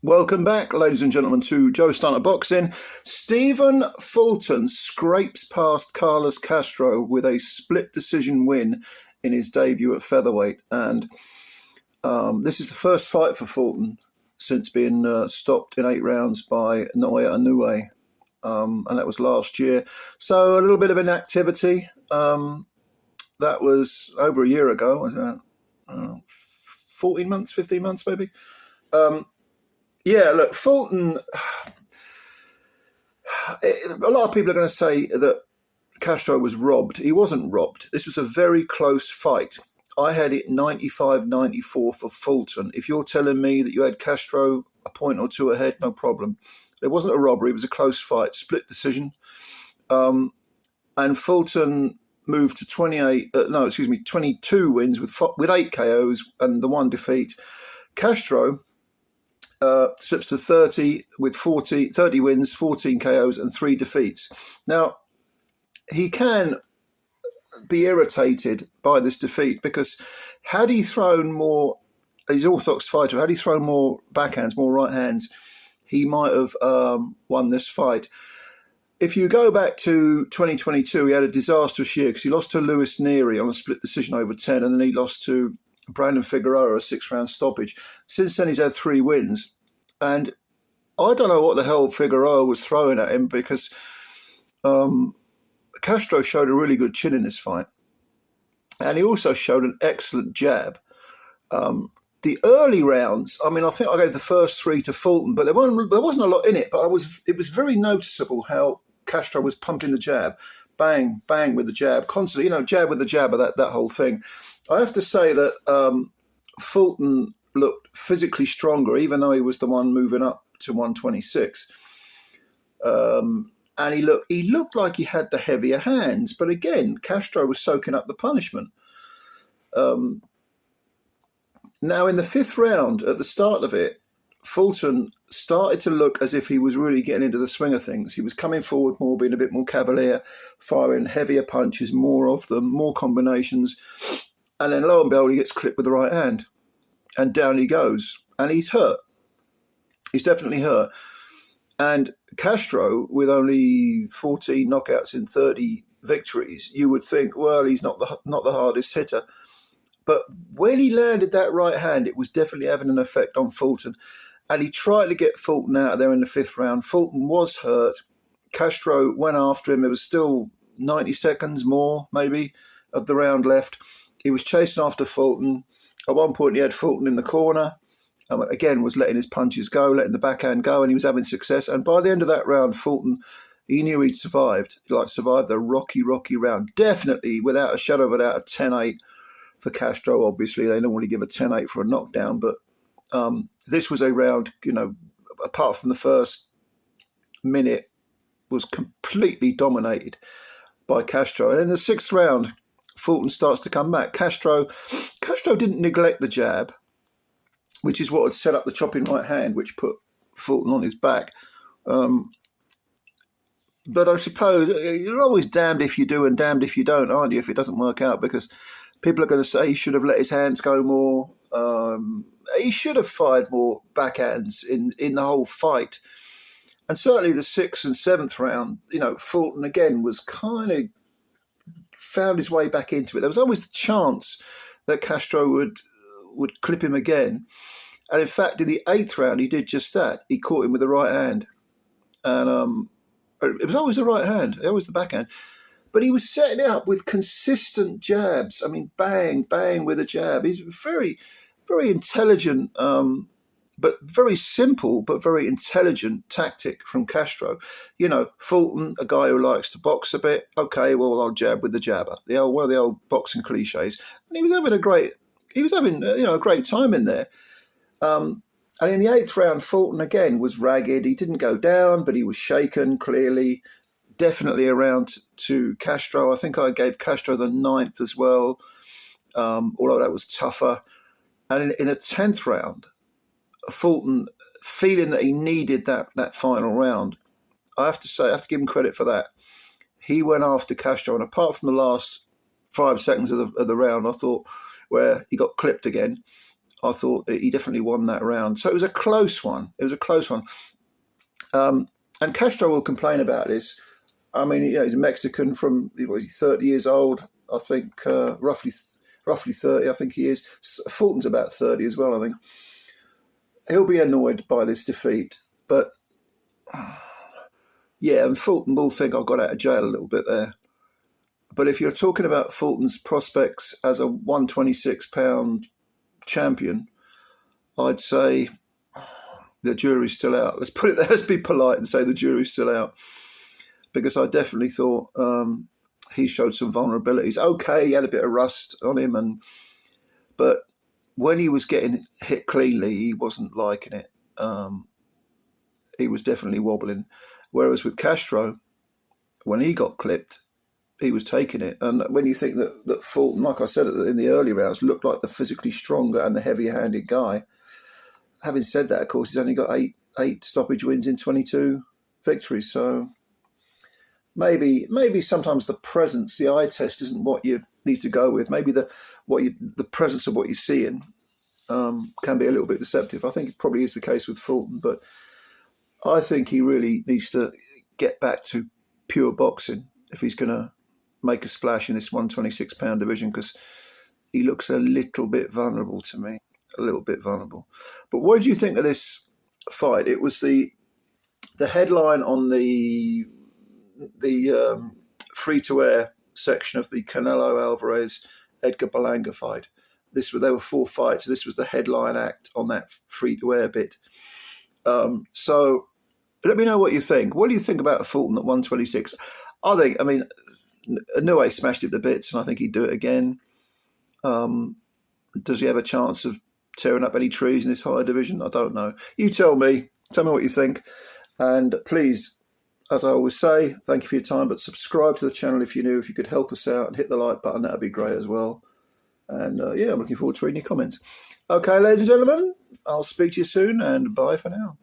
Welcome back, ladies and gentlemen, to Joe Stunner Boxing. Stephen Fulton scrapes past Carlos Castro with a split decision win in his debut at featherweight. And this is the first fight for Fulton since being stopped in 8 rounds by Naoya Inoue. And that was last year. So a little bit of inactivity. That was over a year ago. Was it 14 months, 15 months maybe? Yeah, look, Fulton, a lot of people are going to say that Castro was robbed. He wasn't robbed. This was a very close fight. I had it 95-94 for Fulton. If you're telling me that you had Castro a point or two ahead, no problem. It wasn't a robbery. It was a close fight, split decision. And Fulton moved to 22 wins with 8 KOs and the 1 defeat. Castro slips to 30 with 30 wins, 14 KOs and 3 defeats. Now, he can be irritated by this defeat because had he thrown more, he's an orthodox fighter, had he thrown more backhands, more right hands, he might have won this fight. If you go back to 2022, he had a disastrous year because he lost to Luis Nery on a split decision over 10, and then he lost to Brandon Figueroa, a 6-round stoppage. Since then, he's had 3 wins. And I don't know what the hell Figueroa was throwing at him because Castro showed a really good chin in this fight. And he also showed an excellent jab. The early rounds, I mean, I think I gave the first 3 to Fulton, but there wasn't a lot in it. But it was very noticeable how Castro was pumping the jab. Bang, bang with the jab, constantly, jab with the jab, that whole thing. I have to say that Fulton looked physically stronger, even though he was the one moving up to 126. And he looked like he had the heavier hands. But again, Castro was soaking up the punishment. Now, in the 5th round, at the start of it, Fulton started to look as if he was really getting into the swing of things. He was coming forward more, being a bit more cavalier, firing heavier punches, more of them, more combinations. And then lo and behold, he gets clipped with the right hand. And down he goes. And he's hurt. He's definitely hurt. And Castro, with only 14 knockouts in 30 victories, you would think, well, he's not the hardest hitter. But when he landed that right hand, it was definitely having an effect on Fulton. And he tried to get Fulton out of there in the 5th round. Fulton was hurt. Castro went after him. There was still 90 seconds more, maybe, of the round left. He was chasing after Fulton. At one point, he had Fulton in the corner. Again, was letting his punches go, letting the backhand go, and he was having success. And by the end of that round, Fulton, he knew he'd survived. Survived a rocky round. Definitely, without a shadow of a doubt, a 10-8 for Castro. Obviously, they normally give a 10-8 for a knockdown, but this was a round, apart from the first minute, was completely dominated by Castro. And in the 6th round, Fulton starts to come back. Castro didn't neglect the jab, which is what had set up the chopping right hand, which put Fulton on his back. But I suppose you're always damned if you do and damned if you don't, aren't you, if it doesn't work out, because people are going to say he should have let his hands go more. He should have fired more backhands in the whole fight. And certainly the 6th and 7th round, Fulton again was kind of found his way back into it. There was always the chance that Castro would clip him again. And in fact, in the 8th round, he did just that. He caught him with the right hand. And it was always the right hand. It was the backhand. But he was setting it up with consistent jabs. I mean, bang, bang with a jab. He's very, very intelligent, but very simple, but very intelligent tactic from Castro. Fulton, a guy who likes to box a bit. Okay, well, I'll jab with the jabber. One of the old boxing cliches. And he was having a great time in there. And in the 8th round, Fulton again was ragged. He didn't go down, but he was shaken clearly. Definitely around to Castro. I think I gave Castro the 9th as well, although that was tougher. And in a 10th round, Fulton, feeling that he needed that final round, I have to give him credit for that. He went after Castro, and apart from the last 5 seconds of the round, I thought, where he got clipped again, I thought he definitely won that round. So it was a close one. It was a close one. And Castro will complain about this. I mean, he's a Mexican from, he's 30 years old, I think, roughly 30, I think he is. Fulton's about 30 as well, I think. He'll be annoyed by this defeat. But, yeah, and Fulton will think I got out of jail a little bit there. But if you're talking about Fulton's prospects as a 126-pound champion, I'd say the jury's still out. Let's be polite and say the jury's still out. Because I definitely thought he showed some vulnerabilities. Okay, he had a bit of rust on him, but when he was getting hit cleanly, he wasn't liking it. He was definitely wobbling. Whereas with Castro, when he got clipped, he was taking it. And when you think that Fulton, like I said in the early rounds, looked like the physically stronger and the heavier-handed guy, having said that, of course, he's only got eight stoppage wins in 22 victories. So maybe sometimes the presence, the eye test, isn't what you need to go with. Maybe the presence of what you're seeing can be a little bit deceptive. I think it probably is the case with Fulton, but I think he really needs to get back to pure boxing if he's going to make a splash in this 126-pound division, because he looks a little bit vulnerable to me, a little bit vulnerable. But what did you think of this fight? It was the headline on the free-to-air section of the Canelo Alvarez Edgar Berlanga fight. There were 4 fights. This was the headline act on that free-to-air bit. So let me know what you think. What do you think about Fulton at 126? I mean, Inoue smashed it to bits, and I think he'd do it again. Does he have a chance of tearing up any trees in this higher division? I don't know. You tell me. Tell me what you think. And please, as I always say, thank you for your time, but subscribe to the channel if you're new. If you could help us out and hit the like button, that would be great as well. And yeah, I'm looking forward to reading your comments. Okay, ladies and gentlemen, I'll speak to you soon, and bye for now.